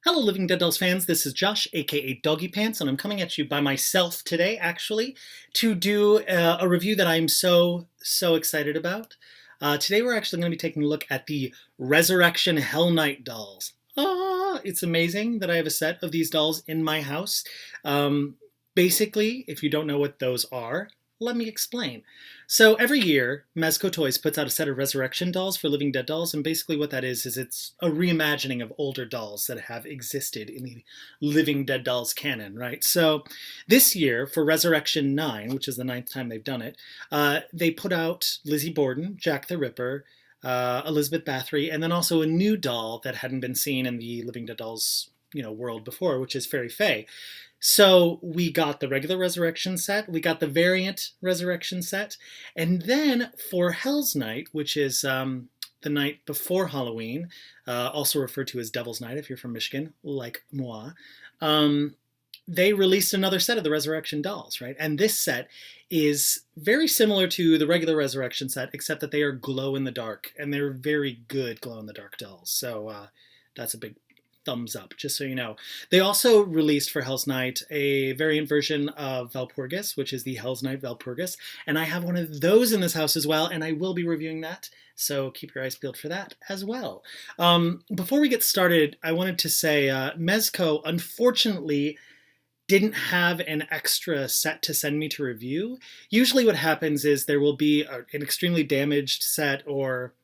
Hello, Living Dead Dolls fans. This is Josh, aka Doggiepants, and I'm coming at you by myself today, actually, to do a review that I'm so excited about. Today, we're actually going to be taking a look at the Resurrection Hell Knight dolls. It's amazing that I have a set of these dolls in my house. Basically, if you don't know what those are, let me explain. So every year, Mezco Toys puts out a set of Resurrection dolls for Living Dead dolls, and basically what that is it's a reimagining of older dolls that have existed in the Living Dead dolls canon, right? So this year, for Resurrection 9, which is the ninth time they've done it, they put out Lizzie Borden, Jack the Ripper, Elizabeth Bathory, and then also a new doll that hadn't been seen in the Living Dead dolls world before, which is Fairy Faye. So we got the regular Resurrection set, we got the variant Resurrection set, and then for Hell's Night, which is the night before Halloween, also referred to as Devil's Night if you're from Michigan, like moi, they released another set of the Resurrection dolls, right? And this set is very similar to the regular Resurrection set, except that they are glow-in-the-dark, and they're very good glow-in-the-dark dolls. So that's a big thumbs up, just so you know. They also released for Hell's Night a variant version of Valpurgis, which is the Hell's Night Valpurgis, and I have one of those in this house as well, and I will be reviewing that, so keep your eyes peeled for that as well. Before we get started, I wanted to say Mezco, unfortunately, didn't have an extra set to send me to review. Usually what happens is there will be an extremely damaged set or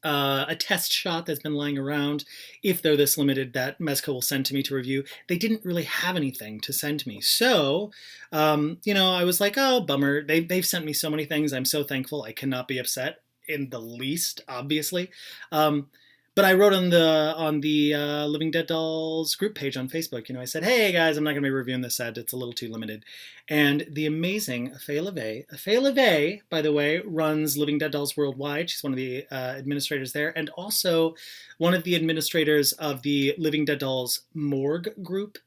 a test shot that's been lying around, if they're this limited, that Mezco will send to me to review. They didn't really have anything to send me. So, I was like, oh, bummer. They've sent me so many things. I'm so thankful. I cannot be upset in the least, obviously. But I wrote on the Living Dead Dolls group page on Facebook, I said, hey guys, I'm not going to be reviewing this set. It's a little too limited. And the amazing Faye LeVay, by the way, runs Living Dead Dolls Worldwide. She's one of the administrators there, and also one of the administrators of the Living Dead Dolls Morgue group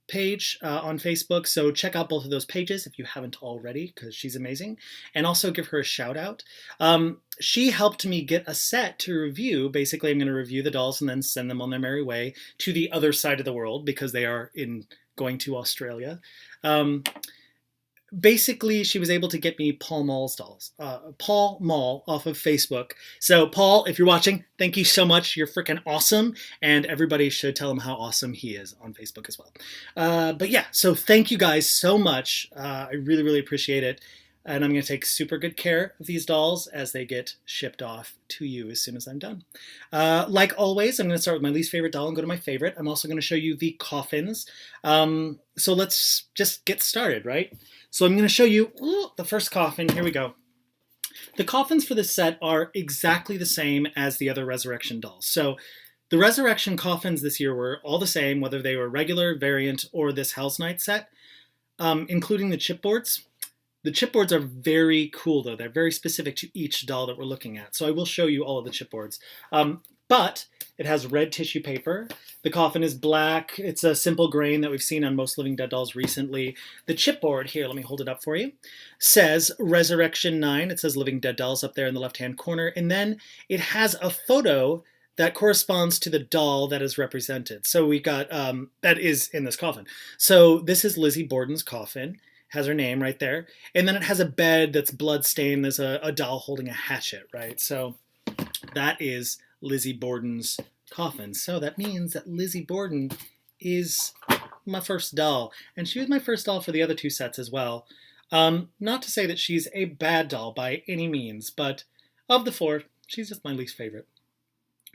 page on Facebook. So check out both of those pages if you haven't already, because she's amazing. And also give her a shout out. She helped me get a set to review. Basically, I'm going to review the dolls and then send them on their merry way to the other side of the world, because they are going to Australia. Basically, she was able to get me Paul Mall's dolls. Paul Mall off of Facebook. So, Paul, if you're watching, thank you so much. You're freaking awesome. And everybody should tell him how awesome he is on Facebook as well. But yeah, so thank you guys so much. I really, really appreciate it. And I'm going to take super good care of these dolls as they get shipped off to you as soon as I'm done. Like always, I'm going to start with my least favorite doll and go to my favorite. I'm also going to show you the coffins. So let's just get started, right? So I'm going to show you the first coffin. Here we go. The coffins for this set are exactly the same as the other Resurrection dolls. So the Resurrection coffins this year were all the same, whether they were regular, variant, or this Hell's Night set, including the chipboards. The chipboards are very cool, though. They're very specific to each doll that we're looking at. So I will show you all of the chipboards. But it has red tissue paper. The coffin is black. It's a simple grain that we've seen on most Living Dead dolls recently. The chipboard, here, let me hold it up for you, says Resurrection 9. It says Living Dead dolls up there in the left-hand corner. And then it has a photo that corresponds to the doll that is represented. So we got, that is in this coffin. So this is Lizzie Borden's coffin. Has her name right there. And then it has a bed that's blood-stained. There's a doll holding a hatchet, right? So that is Lizzie Borden's coffin. So that means that Lizzie Borden is my first doll. And she was my first doll for the other two sets as well. Not to say that she's a bad doll by any means, but of the four, she's just my least favorite.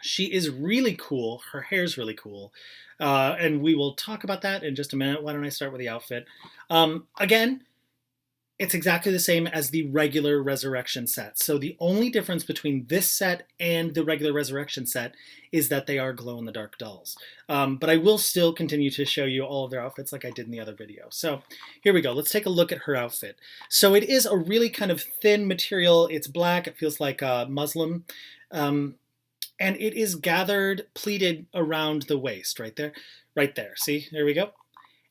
She is really cool. Her hair's really cool. And we will talk about that in just a minute. Why don't I start with the outfit? Again, it's exactly the same as the regular Resurrection set. So the only difference between this set and the regular Resurrection set is that they are glow-in-the-dark dolls. But I will still continue to show you all of their outfits like I did in the other video. So here we go. Let's take a look at her outfit. So it is a really kind of thin material. It's black. It feels like muslin. And it is gathered, pleated around the waist, right there. Right there. See? There we go.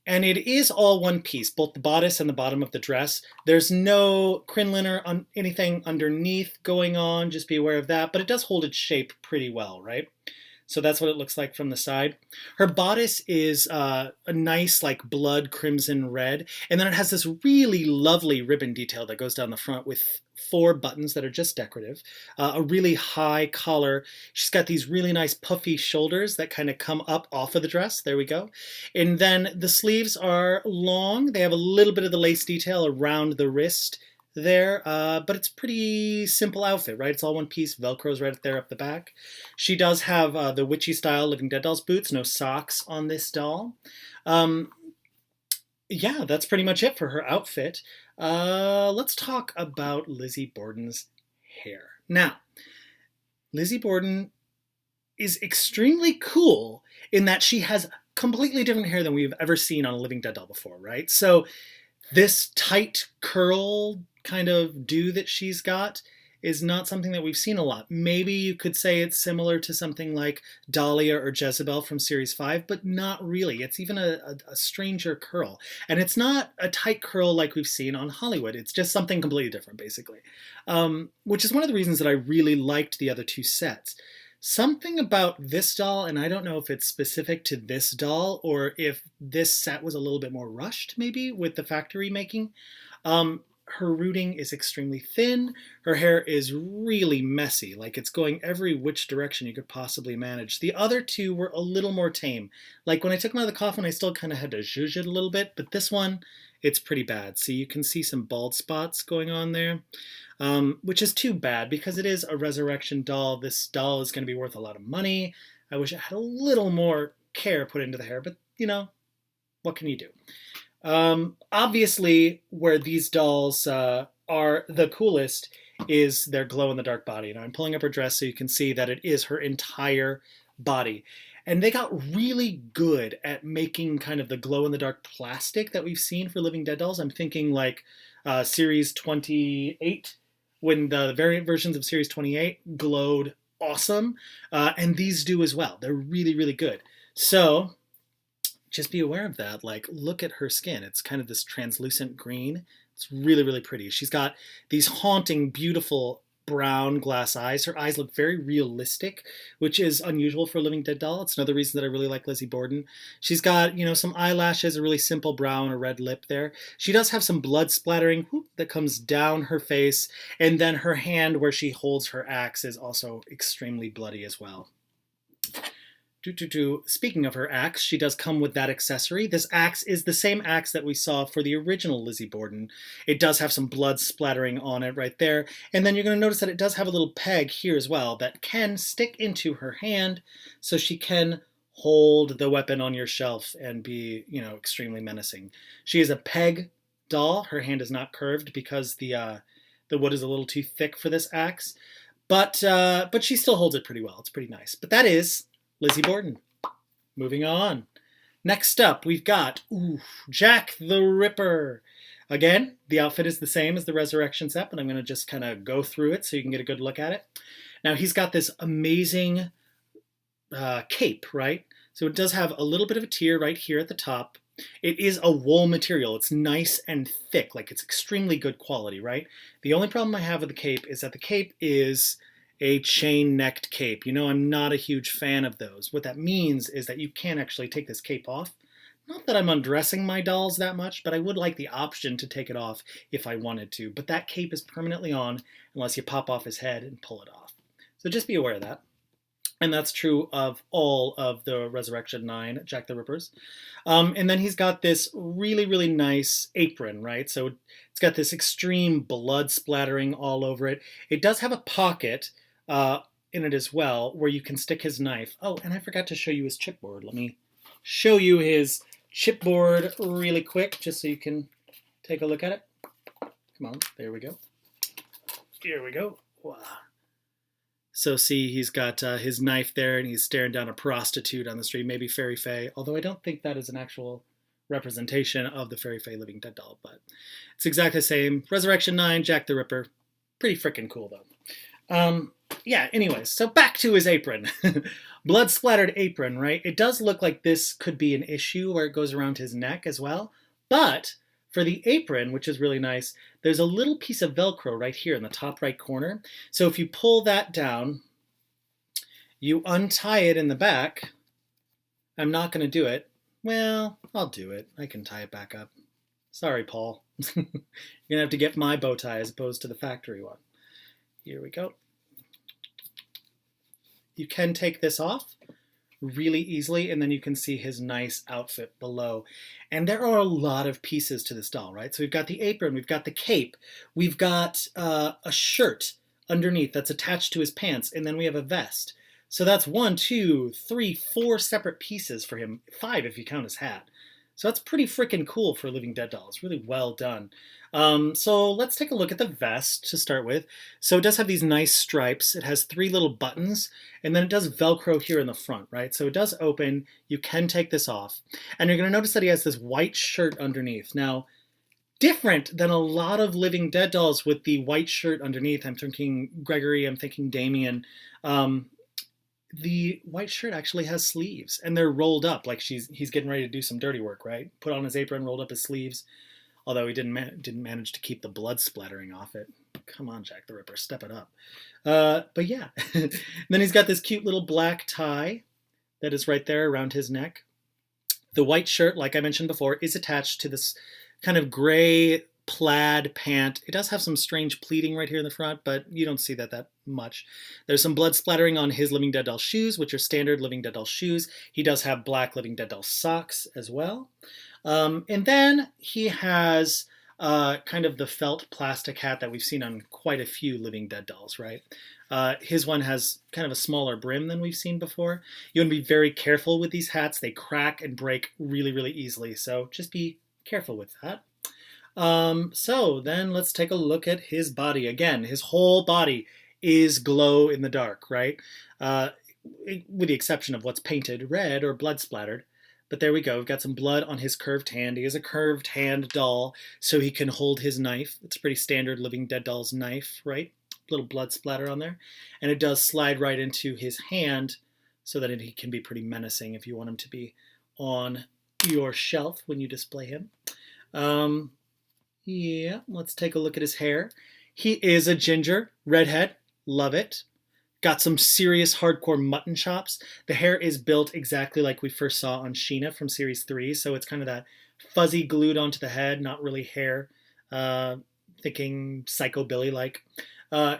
And it is all one piece, both the bodice and the bottom of the dress. There's no crinoline or anything underneath going on. Just be aware of that. But it does hold its shape pretty well, right? So that's what it looks like from the side. Her bodice is a nice like blood crimson red, and then it has this really lovely ribbon detail that goes down the front with 4 buttons that are just decorative, a really high collar. She's got these really nice puffy shoulders that kind of come up off of the dress. There we go. And then the sleeves are long. They have a little bit of the lace detail around the wrist there, but it's pretty simple outfit, right? It's all one piece. Velcro's right there up the back. She does have the witchy style Living Dead dolls boots, no socks on this doll. Yeah, that's pretty much it for her outfit. Let's talk about Lizzie Borden's hair. Now, Lizzie Borden is extremely cool in that she has completely different hair than we've ever seen on a Living Dead doll before, right? So this tight curl kind of do that she's got is not something that we've seen a lot. Maybe you could say it's similar to something like Dahlia or Jezebel from Series 5, but not really. It's even a stranger curl. And it's not a tight curl like we've seen on Hollywood. It's just something completely different, basically. Which is one of the reasons that I really liked the other 2 sets. Something about this doll, and I don't know if it's specific to this doll or if this set was a little bit more rushed, maybe, with the factory making. Her rooting is extremely thin. Her hair is really messy, like it's going every which direction you could possibly manage. The other 2 were a little more tame. Like when I took them out of the coffin, I still kind of had to zhuzh it a little bit, but this one, it's pretty bad. See, you can see some bald spots going on there. Which is too bad because it is a resurrection doll. This doll is going to be worth a lot of money. I wish it had a little more care put into the hair, but you know, what can you do? Obviously, where these dolls are the coolest is their glow-in-the-dark body. Now, I'm pulling up her dress so you can see that it is her entire body. And they got really good at making kind of the glow-in-the-dark plastic that we've seen for Living Dead dolls. I'm thinking like Series 28, when the variant versions of Series 28 glowed awesome. And these do as well. They're really, really good. So just be aware of that. Like, look at her skin. It's kind of this translucent green. It's really, really pretty. She's got these haunting, beautiful brown glass eyes. Her eyes look very realistic, which is unusual for a Living Dead doll. It's another reason that I really like Lizzie Borden. She's got, you know, some eyelashes, a really simple brow, and a red lip there. She does have some blood splattering that comes down her face, and then her hand where she holds her axe is also extremely bloody as well. Speaking of her axe, she does come with that accessory. This axe is the same axe that we saw for the original Lizzie Borden. It does have some blood splattering on it right there. And then you're going to notice that it does have a little peg here as well that can stick into her hand so she can hold the weapon on your shelf and be, you know, extremely menacing. She is a peg doll. Her hand is not curved because the wood is a little too thick for this axe. But she still holds it pretty well. It's pretty nice. But that is Lizzie Borden. Moving on. Next up, we've got Jack the Ripper. Again, the outfit is the same as the Resurrection set, but I'm going to just kind of go through it so you can get a good look at it. Now, he's got this amazing cape, right? So it does have a little bit of a tier right here at the top. It is a wool material. It's nice and thick, like it's extremely good quality, right? The only problem I have with the cape is that the cape is a chain-necked cape. You know, I'm not a huge fan of those. What that means is that you can't actually take this cape off. Not that I'm undressing my dolls that much, but I would like the option to take it off if I wanted to. But that cape is permanently on unless you pop off his head and pull it off. So just be aware of that. And that's true of all of the Resurrection 9 Jack the Rippers. And then he's got this really, really nice apron, right? So it's got this extreme blood splattering all over it. It does have a pocket in it as well, where you can stick his knife. Oh, and I forgot to show you his chipboard. Let me show you his chipboard really quick, just so you can take a look at it. Come on, there we go. Here we go. Wow. So see, he's got his knife there, and he's staring down a prostitute on the street, maybe Fairy Faye, although I don't think that is an actual representation of the Fairy Faye Living Dead doll, but it's exactly the same. Resurrection 9, Jack the Ripper. Pretty freaking cool, though. Yeah, anyways, so back to his apron. Blood-splattered apron, right? It does look like this could be an issue where it goes around his neck as well, but for the apron, which is really nice, there's a little piece of Velcro right here in the top right corner. So if you pull that down, You untie it in the back. I'm not going to do it. Well, I'll do it. I can tie it back up. Sorry, Paul. You're going to have to get my bow tie as opposed to the factory one. Here we go. You can take this off really easily, and then you can see his nice outfit below. And there are a lot of pieces to this doll, right? So we've got the apron, we've got the cape, we've got a shirt underneath that's attached to his pants, and then we have a vest. So that's 1, 2, 3, 4 separate pieces for him, 5 if you count his hat. So that's pretty freaking cool for a Living Dead doll. It's really well done. So let's take a look at the vest to start with. So it does have these nice stripes. It has 3 little buttons, and then it does Velcro here in the front, right? So it does open. You can take this off. And you're going to notice that he has this white shirt underneath. Now, different than a lot of Living Dead dolls with the white shirt underneath. I'm thinking Gregory, I'm thinking Damien. The white shirt actually has sleeves, and they're rolled up like he's getting ready to do some dirty work, right? Put on his apron, rolled up his sleeves, although he didn't manage to keep the blood splattering off it. Come on, Jack the Ripper, step it up. But yeah, then he's got this cute little black tie that is right there around his neck. The white shirt, like I mentioned before, is attached to this kind of gray plaid pant. It does have some strange pleating right here in the front, but you don't see that much. There's some blood splattering on his Living Dead doll shoes, which are standard Living Dead doll shoes. He does have black Living Dead doll socks as well. And then he has kind of the felt plastic hat that we've seen on quite a few Living Dead dolls, right? His one has kind of a smaller brim than we've seen before. You want to be very careful with these hats. They crack and break really, really easily, so just be careful with that. So then let's take a look at his body. Again, his whole body is glow in the dark, right? With the exception of what's painted red or blood splattered. But there we go. We've got some blood on his curved hand. He is a curved hand doll, so he can hold his knife. It's a pretty standard Living Dead doll's knife, right? Little blood splatter on there. And it does slide right into his hand so that he can be pretty menacing if you want him to be on your shelf when you display him. Yeah, let's take a look at his hair. He is a ginger, redhead, love it. Got some serious hardcore mutton chops. The hair is built exactly like we first saw on Sheena from Series 3, so it's kind of that fuzzy glued onto the head, not really hair, thinking Psycho Billy-like.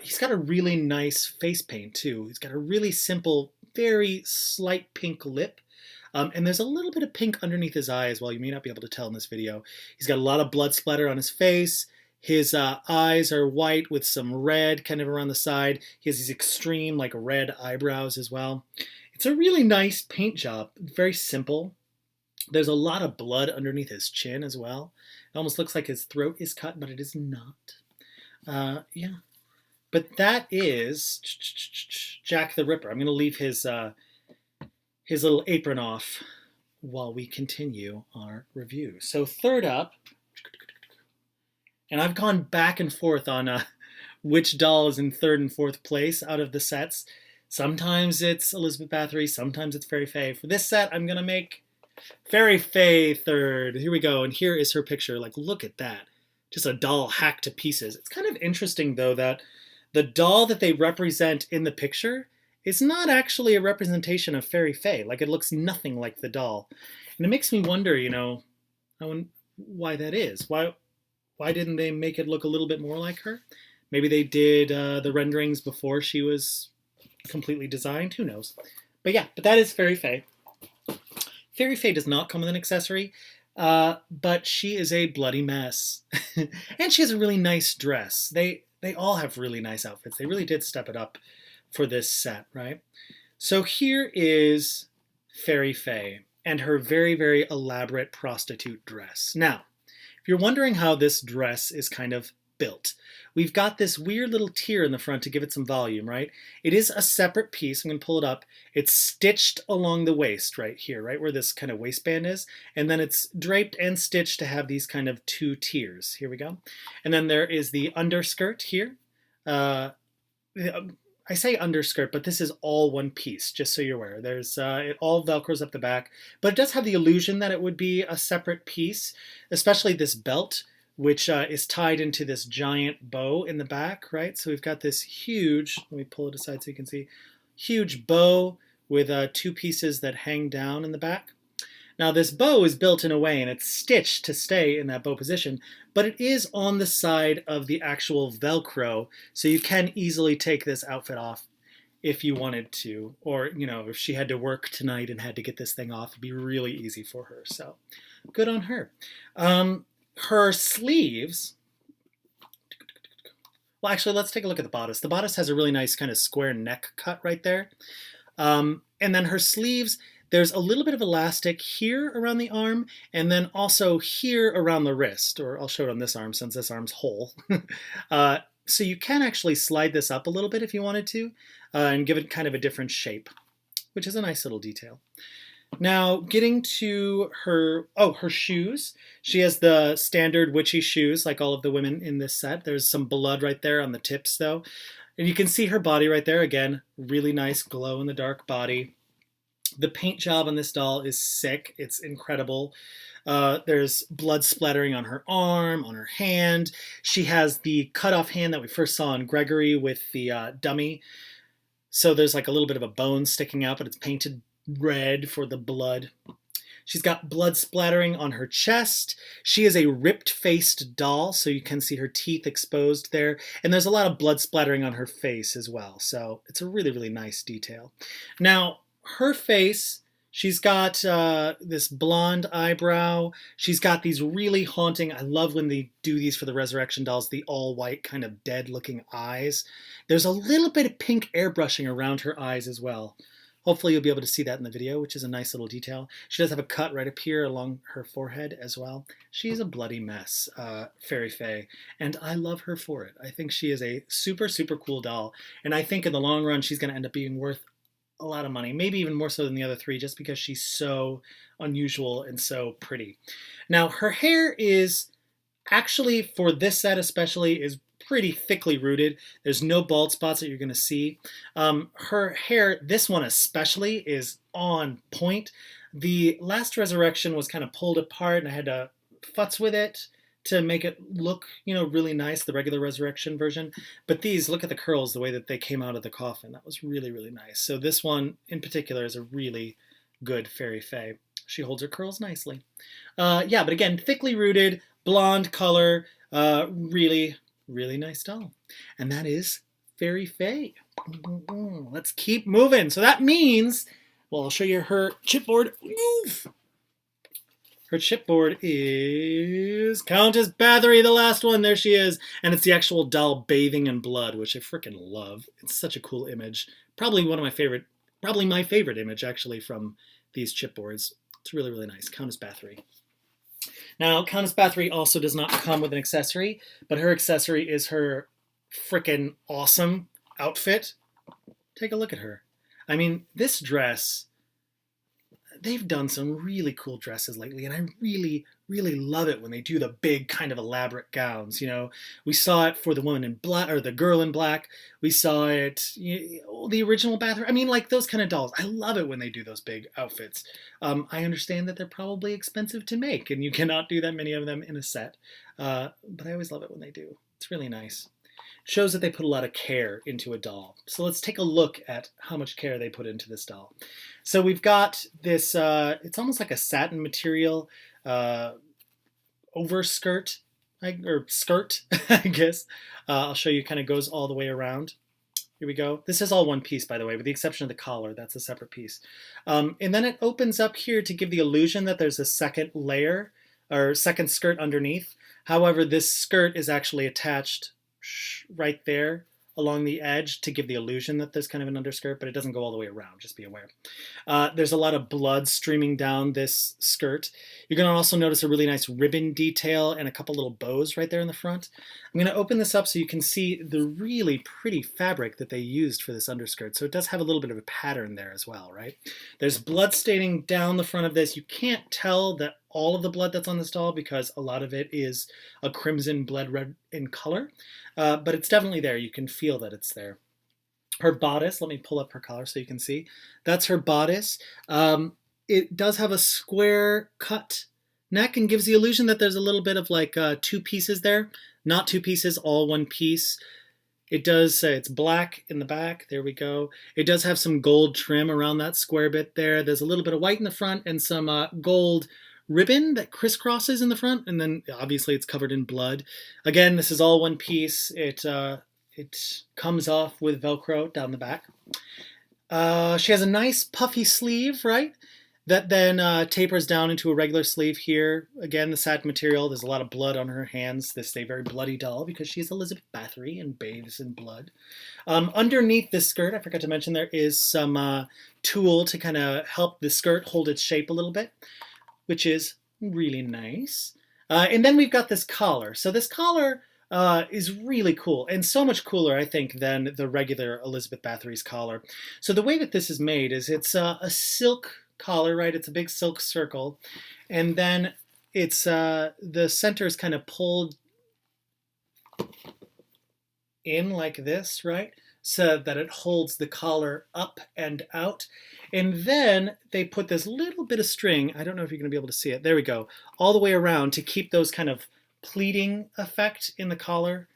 He's got a really nice face paint, too. He's got a really simple, very slight pink lip. And there's a little bit of pink underneath his eye as well. You may not be able to tell in this video. He's got a lot of blood splatter on his face. His eyes are white with some red kind of around the side. He has these extreme like red eyebrows as well. It's a really nice paint job. Very simple. There's a lot of blood underneath his chin as well. It almost looks like his throat is cut, but it is not. Yeah. But that is Jack the Ripper. I'm going to leave his little apron off while we continue our review. So third up, and I've gone back and forth on which doll is in third and fourth place out of the sets. Sometimes it's Elizabeth Bathory, sometimes it's Fairy Faye. For this set, I'm going to make Fairy Faye third. Here we go, and here is her picture. Like, look at that. Just a doll hacked to pieces. It's kind of interesting, though, that the doll that they represent in the picture is not actually a representation of Fairy Faye. Like, it looks nothing like the doll. And it makes me wonder, you know, why that is. Why didn't they make it look a little bit more like her? Maybe they did the renderings before she was completely designed. Who knows? But yeah, but that is Fairy Faye. Fairy Faye does not come with an accessory, but she is a bloody mess. And she has a really nice dress. They all have really nice outfits. They really did step it up for this set, right? So here is Fairy Faye and her very, very elaborate prostitute dress. Now, if you're wondering how this dress is kind of built, we've got this weird little tier in the front to give it some volume, right? It is a separate piece. I'm going to pull it up. It's stitched along the waist right here, right where this kind of waistband is. And then it's draped and stitched to have these kind of 2 tiers. Here we go. And then there is the underskirt here. I say underskirt, but this is all one piece, just so you're aware. There's it all velcros up the back, but it does have the illusion that it would be a separate piece, especially this belt, which is tied into this giant bow in the back, right? So we've got this huge, let me pull it aside so you can see, huge bow with two pieces that hang down in the back. Now this bow is built in a way and it's stitched to stay in that bow position, but it is on the side of the actual Velcro, so you can easily take this outfit off if you wanted to, or if she had to work tonight and had to get this thing off, it'd be really easy for her. So good on her. Her sleeves, well, actually, let's take a look at the bodice. The bodice has a really nice kind of square neck cut right there. And then her sleeves, there's a little bit of elastic here around the arm, and then also here around the wrist, or I'll show it on this arm since this arm's whole. So you can actually slide this up a little bit if you wanted to, and give it kind of a different shape, which is a nice little detail. Now, getting to her shoes. She has the standard witchy shoes, like all of the women in this set. There's some blood right there on the tips, though. And you can see her body right there. Again, really nice glow-in-the-dark body. The paint job on this doll is sick. It's incredible. There's blood splattering on her arm, on her hand. She has the cut-off hand that we first saw in Gregory with the dummy. So there's like a little bit of a bone sticking out, but it's painted red for the blood. She's got blood splattering on her chest. She is a ripped-faced doll, so you can see her teeth exposed there. And there's a lot of blood splattering on her face as well. So it's a really, really nice detail. Now, her face, she's got this blonde eyebrow. She's got these really haunting, I love when they do these for the resurrection dolls, the all-white kind of dead-looking eyes. There's a little bit of pink airbrushing around her eyes as well. Hopefully you'll be able to see that in the video, which is a nice little detail. She does have a cut right up here along her forehead as well. She's a bloody mess, Fairy Faye, and I love her for it. I think she is a super, super cool doll, and I think in the long run she's going to end up being worth a lot of money, maybe even more so than the other three, just because she's so unusual and so pretty. Now, her hair is actually, for this set especially, is pretty thickly rooted. There's no bald spots that you're going to see. Her hair, this one especially, is on point. The last resurrection was kind of pulled apart, and I had to futz with it to make it look, really nice, the regular resurrection version. But these, look at the curls, the way that they came out of the coffin. That was really, really nice. So this one in particular is a really good Fairy Faye. She holds her curls nicely. Yeah, but again, thickly rooted, blonde color, really, really nice doll. And that is Fairy Faye. Let's keep moving. So that means, well, I'll show you her chipboard. Move! Her chipboard is Countess Bathory, the last one. There she is. And it's the actual doll bathing in blood, which I freaking love. It's such a cool image. Probably my favorite image, actually, from these chipboards. It's really, really nice. Countess Bathory. Now, Countess Bathory also does not come with an accessory, but her accessory is her freaking awesome outfit. Take a look at her. I mean, this dress, they've done some really cool dresses lately, and I really, really love it when they do the big kind of elaborate gowns. We saw it for the woman in black, or the girl in black. We saw it, the original Bathory. I mean, like those kind of dolls. I love it when they do those big outfits. I understand that they're probably expensive to make, and you cannot do that many of them in a set. But I always love it when they do. It's really nice. Shows that they put a lot of care into a doll. So let's take a look at how much care they put into this doll. So we've got this, it's almost like a satin material overskirt, or skirt, I guess. I'll show you, kind of goes all the way around. Here we go. This is all one piece, by the way, with the exception of the collar. That's a separate piece. And then it opens up here to give the illusion that there's a second layer, or second skirt underneath. However, this skirt is actually attached right there along the edge to give the illusion that there's kind of an underskirt, but it doesn't go all the way around, just be aware. There's a lot of blood streaming down this skirt. You're going to also notice a really nice ribbon detail and a couple little bows right there in the front. I'm going to open this up so you can see the really pretty fabric that they used for this underskirt. So it does have a little bit of a pattern there as well, right? There's blood staining down the front of this. You can't tell that all of the blood that's on this doll because a lot of it is a crimson blood red in color, but it's definitely there. You can feel that it's there. Her bodice, let me pull up her collar so you can see. That's her bodice. It does have a square cut neck and gives the illusion that there's a little bit of like two pieces there. Not two pieces, all one piece. It does say it's black in the back. There we go. It does have some gold trim around that square bit there. There's a little bit of white in the front and some gold ribbon that crisscrosses in the front, and then obviously it's covered in blood. Again, this is all one piece. It comes off with Velcro down the back. She has a nice puffy sleeve, right? That then tapers down into a regular sleeve here. Again, the satin material. There's a lot of blood on her hands. This is a very bloody doll because she's Elizabeth Bathory and bathes in blood. Underneath this skirt, I forgot to mention, there is some tulle to kind of help the skirt hold its shape a little bit, which is really nice. And then we've got this collar. So this collar is really cool, and so much cooler, I think, than the regular Elizabeth Bathory's collar. So the way that this is made is it's a silk collar, right? It's a big silk circle, and then it's the center is kind of pulled in like this, right? So that it holds the collar up and out. And then they put this little bit of string, I don't know if you're going to be able to see it, there we go, all the way around to keep those kind of pleating effect in the collar,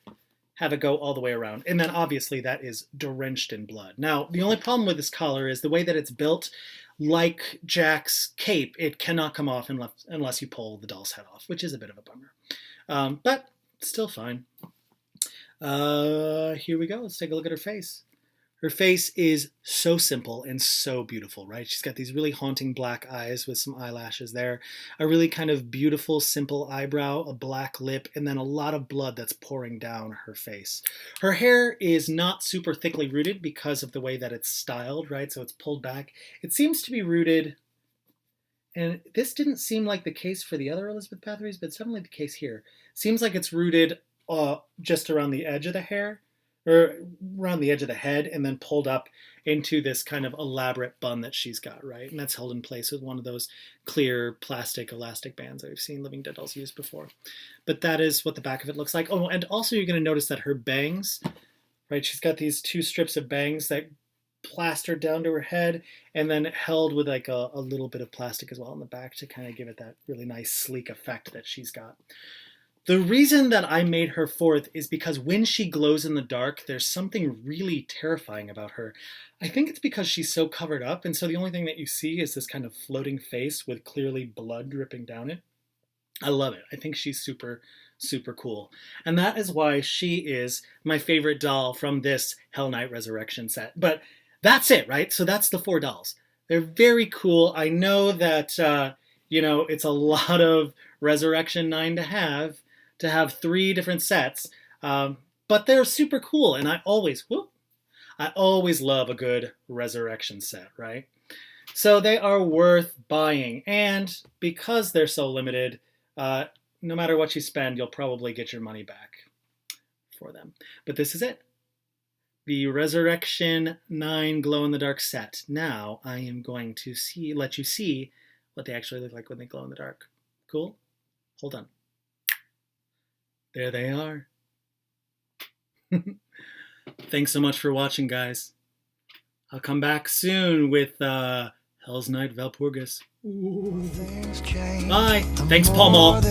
have it go all the way around. And then obviously that is drenched in blood. Now, the only problem with this collar is the way that it's built. Like Jack's cape, it cannot come off unless you pull the doll's head off, which is a bit of a bummer. But still fine. Here we go. Let's take a look at her face. Her face is so simple and so beautiful, right? She's got these really haunting black eyes with some eyelashes there, a really kind of beautiful, simple eyebrow, a black lip, and then a lot of blood that's pouring down her face. Her hair is not super thickly rooted because of the way that it's styled, right? So it's pulled back. It seems to be rooted, and this didn't seem like the case for the other Elizabeth Bathory's, but it's definitely the case here. Seems like it's rooted just around the edge of the hair, or around the edge of the head, and then pulled up into this kind of elaborate bun that she's got, right? And that's held in place with one of those clear plastic elastic bands that we've seen Living Dead dolls use before. But that is what the back of it looks like. Oh, and also you're going to notice that her bangs, right? She's got these two strips of bangs that plastered down to her head and then held with like a little bit of plastic as well in the back to kind of give it that really nice sleek effect that she's got. The reason that I made her fourth is because when she glows in the dark, there's something really terrifying about her. I think it's because she's so covered up, and so the only thing that you see is this kind of floating face with clearly blood dripping down it. I love it. I think she's super, super cool. And that is why she is my favorite doll from this Hell Knight Resurrection set. But that's it, right? So that's the 4 dolls. They're very cool. I know that, it's a lot of Resurrection 9 to have 3 different sets, but they're super cool, and I always love a good Resurrection set, right? So they are worth buying, and because they're so limited, no matter what you spend, you'll probably get your money back for them. But this is it. The Resurrection 9 glow-in-the-dark set. Now I am going to let you see what they actually look like when they glow in the dark. Cool? Hold on. There they are. Thanks so much for watching, guys. I'll come back soon with Hell's Knight Valpurgis. Bye. Thanks, Paul Mall.